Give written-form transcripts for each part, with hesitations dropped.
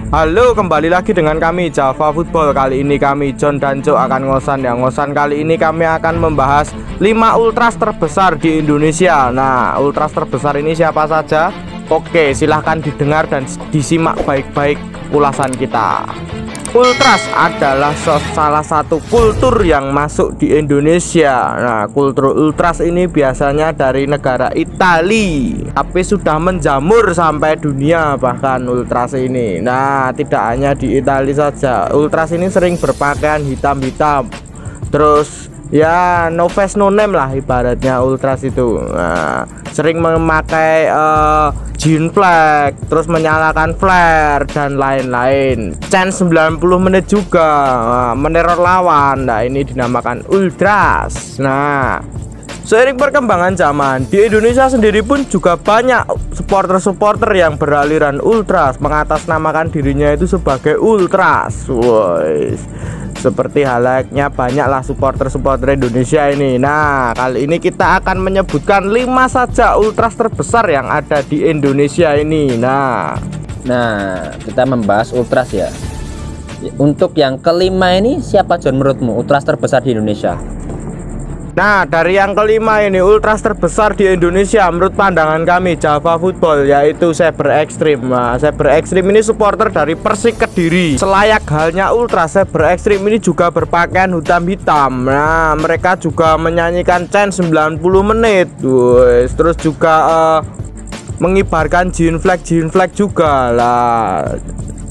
Halo, kembali lagi dengan kami Java Football. Kali ini kami John dan Cok akan ngosan. Ngosan kali ini kami akan membahas 5 ultras terbesar di Indonesia. Nah, ultras terbesar ini siapa saja? Oke, silahkan didengar dan disimak baik-baik ulasan kita. Ultras adalah salah satu kultur yang masuk di Indonesia. Nah, kultur ultras ini biasanya dari negara Italia, tapi sudah menjamur sampai dunia bahkan ultras ini. Nah, tidak hanya di Italia saja. Ultras ini sering berpakaian hitam-hitam. Terus ya no face no name lah ibaratnya ultras itu. Nah, sering memakai jean flag, terus menyalakan flare dan lain-lain. Chance 90 menit juga, meneror lawan. Nah, ini dinamakan ultras. Nah, seiring perkembangan zaman di Indonesia sendiri pun juga banyak supporter-supporter yang beraliran ultras, mengatasnamakan dirinya itu sebagai ultras. Woy, seperti halnya banyaklah supporter-supporter Indonesia ini. Nah, kali ini kita akan menyebutkan 5 saja ultras terbesar yang ada di Indonesia ini. Nah, kita membahas ultras ya. Untuk yang kelima ini siapa John menurutmu ultras terbesar di Indonesia? Nah, dari yang kelima ini ultras terbesar di Indonesia menurut pandangan kami Java Football, yaitu Saber Extreme. Nah, Saber Extreme ini supporter dari Persik Kediri. Selayak halnya ultras, Saber Extreme ini juga berpakaian hitam-hitam. Nah, mereka juga menyanyikan chant 90 menit. Terus juga mengibarkan jean flag juga lah.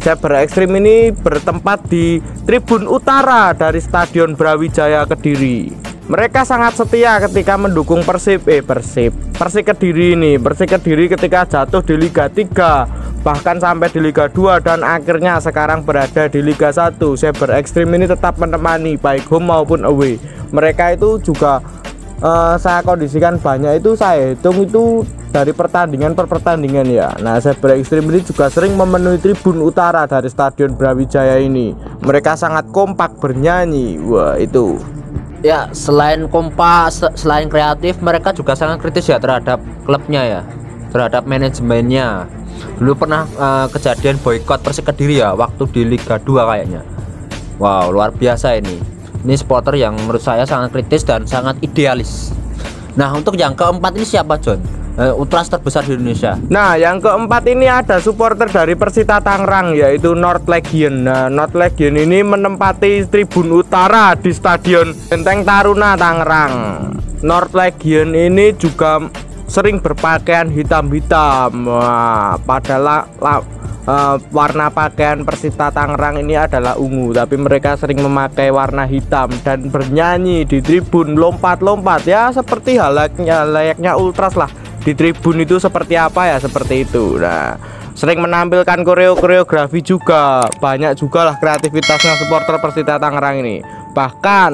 Saber Extreme ini bertempat di tribun utara dari Stadion Brawijaya Kediri. Mereka sangat setia ketika mendukung Persik Kediri ini. Persik Kediri ketika jatuh di Liga 3, bahkan sampai di Liga 2 dan akhirnya sekarang berada di Liga 1. Saber Extreme ini tetap menemani baik home maupun away. Mereka itu juga saya kondisikan banyak itu, saya hitung itu dari pertandingan per pertandingan ya. Nah, Saber Extreme ini juga sering memenuhi tribun utara dari Stadion Brawijaya ini. Mereka sangat kompak bernyanyi. Wah, itu Ya, selain kompak, selain kreatif, mereka juga sangat kritis ya terhadap klubnya ya, terhadap manajemennya. Dulu pernah kejadian boykot Persik Kediri ya, waktu di Liga 2 kayaknya. Wow, luar biasa ini. Ini supporter yang menurut saya sangat kritis dan sangat idealis. Nah, untuk yang keempat ini siapa John? Ultras terbesar di Indonesia. Nah, yang keempat ini ada supporter dari Persita Tangerang, yaitu North Legion. Nah, North Legion ini menempati tribun utara di Stadion Benteng Taruna Tangerang. North Legion ini juga sering berpakaian hitam-hitam. Padahal warna pakaian Persita Tangerang ini adalah ungu, tapi mereka sering memakai warna hitam dan bernyanyi di tribun, lompat-lompat ya, seperti layaknya ultras lah. Di tribun itu seperti apa ya, seperti itu. Nah, sering menampilkan koreografi juga. Banyak juga lah kreativitasnya supporter Persita Tangerang ini. Bahkan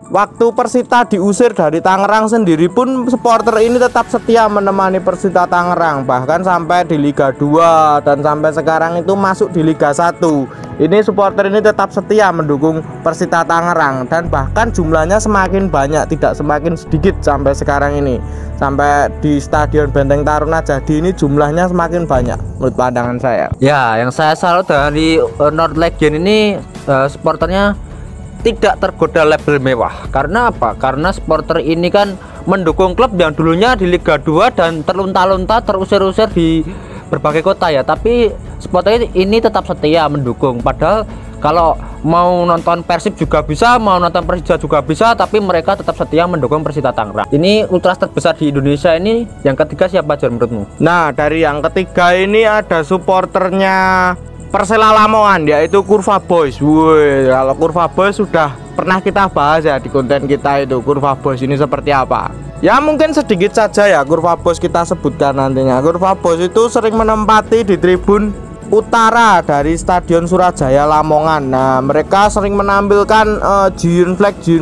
waktu Persita diusir dari Tangerang sendiri pun supporter ini tetap setia menemani Persita Tangerang, bahkan sampai di Liga 2 dan sampai sekarang itu masuk di Liga 1. Ini supporter ini tetap setia mendukung Persita Tangerang dan bahkan jumlahnya semakin banyak, tidak semakin sedikit sampai sekarang ini. Sampai di Stadion Benteng Taruna Jadi ini jumlahnya semakin banyak menurut pandangan saya. Ya, yang saya salut dari North Legion ini supporternya tidak tergoda label mewah. Karena apa? Karena supporter ini kan mendukung klub yang dulunya di Liga 2 dan terlunta-lunta, terusir-usir di berbagai kota ya. Tapi supporter ini tetap setia mendukung. Padahal kalau mau nonton Persib juga bisa, mau nonton Persija juga bisa, tapi mereka tetap setia mendukung Persita Tangerang. Ini ultras terbesar di Indonesia ini. Yang ketiga siapa John menurutmu? Nah, dari yang ketiga ini ada supporternya Persela Lamongan, yaitu Kurva Boys. Wih, kalau Kurva Boys sudah pernah kita bahas ya di konten kita itu. Kurva Boys ini seperti apa? Ya, mungkin sedikit saja ya Kurva Boys kita sebutkan nantinya. Kurva Boys itu sering menempati di tribun utara dari Stadion Surajaya Lamongan. Nah, mereka sering menampilkan jean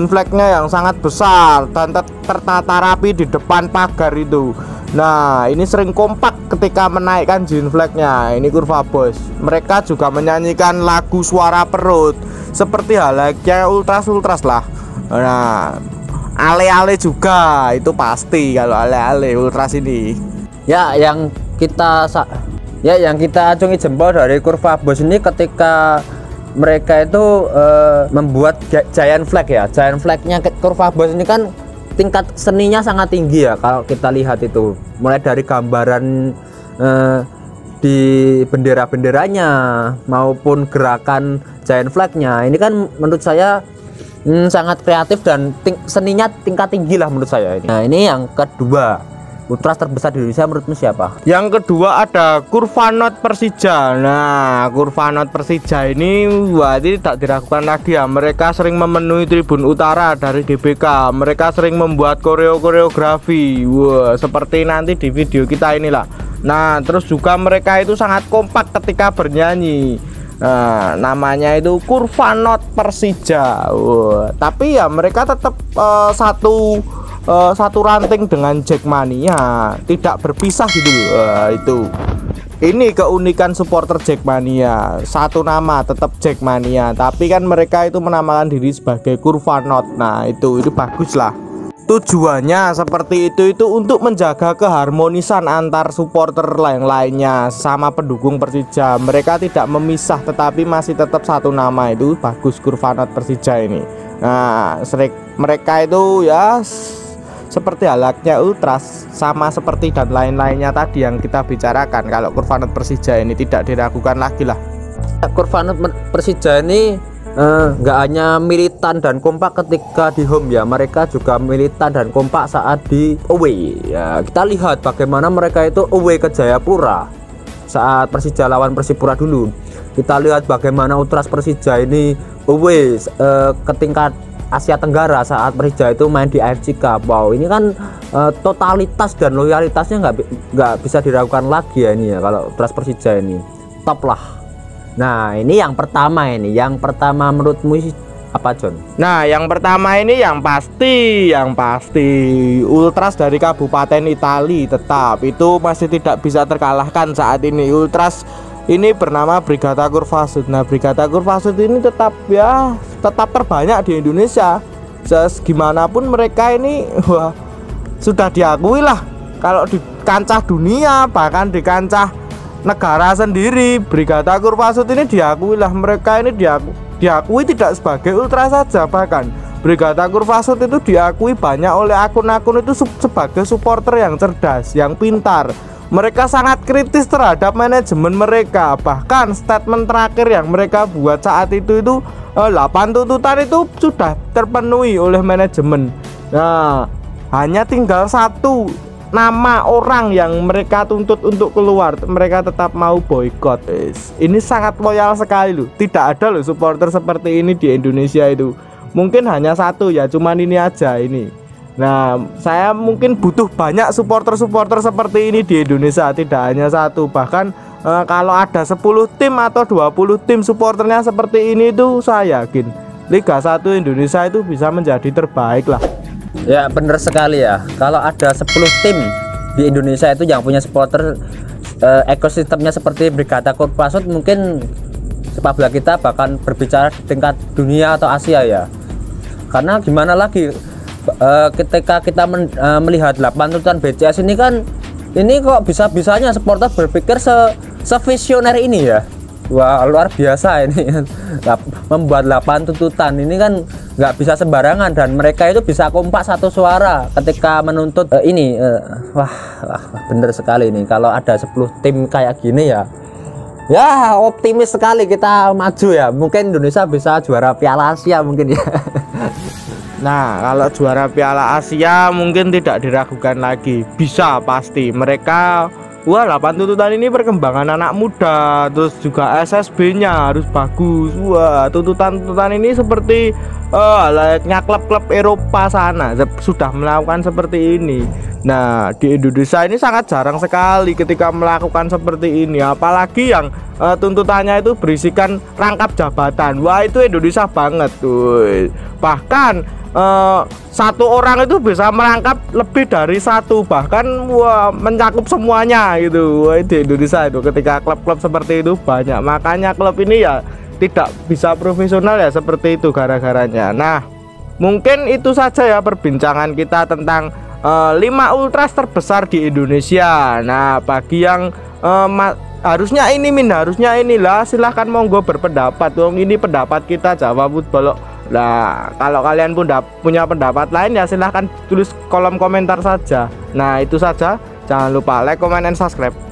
flagnya yang sangat besar dan tertata rapi di depan pagar itu. Nah, ini sering kompak ketika menaikkan jean flagnya. Ini Kurva Boys. Mereka juga menyanyikan lagu Suara Perut seperti halnya ultras lah. Nah, ale-ale juga itu pasti kalau ale-ale ultras ini. Ya, yang kita Ya, yang kita acungi jempol dari Kurva Bos ini ketika mereka itu membuat giant flag ya. Giant flagnya Kurva Bos ini kan tingkat seninya sangat tinggi ya. Kalau kita lihat itu mulai dari gambaran di bendera-benderanya maupun gerakan giant flagnya, ini kan menurut saya sangat kreatif dan seninya tingkat tinggi lah menurut saya ini. Nah, ini yang kedua. Ultras terbesar di Indonesia menurutmu siapa? Yang kedua ada Kurvanot Persija. Nah, Kurvanot Persija ini tidak diragukan lagi ya. Mereka sering memenuhi tribun utara dari GBK. Mereka sering membuat koreografi. Wah, seperti nanti di video kita inilah. Nah, terus juga mereka itu sangat kompak ketika bernyanyi. Nah, namanya itu Kurvanot Persija. Wah, tapi ya mereka tetap satu ranting dengan Jackmania, tidak berpisah gitu loh. Itu ini keunikan supporter Jackmania, satu nama tetap Jackmania, tapi kan mereka itu menamakan diri sebagai Kurvanot. Nah, itu bagus lah. Tujuannya seperti itu untuk menjaga keharmonisan antar supporter lainnya sama pendukung Persija. Mereka tidak memisah tetapi masih tetap satu nama. Itu bagus Kurvanot Persija ini. Nah, mereka itu ya seperti halnya Ultras, sama seperti dan lain-lainnya tadi yang kita bicarakan. Kalau Kurvanot Persija ini tidak diragukan lagi lah. Kurvanot Persija ini nggak hanya militan dan kompak ketika di home ya, mereka juga militan dan kompak saat di away ya. Kita lihat bagaimana mereka itu away ke Jayapura saat Persija lawan Persipura dulu. Kita lihat bagaimana Ultras Persija ini away ke tingkat Asia Tenggara saat Persija itu main di AFC Cup. Wow, ini kan totalitas dan loyalitasnya nggak bisa diragukan lagi ya ini ya. Kalau Ultras Persija ini top lah. Nah, ini yang pertama ini. Yang pertama menurutmu apa, John? Nah, yang pertama ini yang pasti Ultras dari Kabupaten Itali tetap itu masih tidak bisa terkalahkan saat ini. Ultras ini bernama Brigata Kurvasud. Nah, Brigata Kurvasud ini tetap terbanyak di Indonesia. Gimana pun mereka ini sudah diakui lah. Kalau di kancah dunia, bahkan di kancah negara sendiri, Brigata Kurvasud ini diakui lah. Mereka ini diakui tidak sebagai ultras saja, bahkan Brigata Kurvasud itu diakui banyak oleh akun-akun itu sebagai supporter yang cerdas, yang pintar. Mereka sangat kritis terhadap manajemen mereka. Bahkan statement terakhir yang mereka buat saat itu 8 tuntutan itu sudah terpenuhi oleh manajemen. Nah, hanya tinggal satu nama orang yang mereka tuntut untuk keluar. Mereka tetap mau boykot. Ini sangat loyal sekali loh. Tidak ada loh supporter seperti ini di Indonesia itu. Mungkin hanya satu ya, cuman ini aja ini. Nah, saya mungkin butuh banyak supporter-supporter seperti ini di Indonesia, tidak hanya satu. Bahkan kalau ada 10 tim atau 20 tim supporternya seperti ini itu, saya yakin Liga 1 Indonesia itu bisa menjadi terbaik lah. Ya, benar sekali ya. Kalau ada 10 tim di Indonesia itu yang punya supporter ekosistemnya seperti Brigata Kurvasud, mungkin sepak bola kita bahkan berbicara di tingkat dunia atau Asia ya. Karena gimana lagi, ketika kita melihat 8 tuntutan BCS ini kan, ini kok bisa-bisanya supporter berpikir sevisioner ini ya. Wah, luar biasa ini. Membuat 8 tuntutan ini kan nggak bisa sembarangan, dan mereka itu bisa kompak satu suara ketika menuntut ini. Wah, bener sekali ini. Kalau ada 10 tim kayak gini ya optimis sekali kita maju ya. Mungkin Indonesia bisa juara Piala Asia mungkin ya. Nah, kalau juara Piala Asia mungkin tidak diragukan lagi. Bisa pasti. Mereka 8 tuntutan ini perkembangan anak muda, terus juga SSB-nya harus bagus. Tuntutan-tuntutan ini seperti layaknya klub-klub Eropa sana sudah melakukan seperti ini. Nah, di Indonesia ini sangat jarang sekali ketika melakukan seperti ini, apalagi yang tuntutannya itu berisikan rangkap jabatan. Wah, itu Indonesia banget tuh. Bahkan satu orang itu bisa merangkap lebih dari satu, bahkan mencakup semuanya gitu. Di Indonesia itu ketika klub-klub seperti itu banyak, makanya klub ini ya tidak bisa profesional ya seperti itu gara-garanya. Nah, mungkin itu saja ya perbincangan kita tentang 5 ultras terbesar di Indonesia. Nah, bagi yang harusnya ini Min, harusnya inilah. Silahkan monggo berpendapat dong, ini pendapat kita Java Football. Nah kalau kalian pun punya pendapat lain ya silahkan tulis kolom komentar saja. Nah itu saja, jangan lupa like, comment, and subscribe.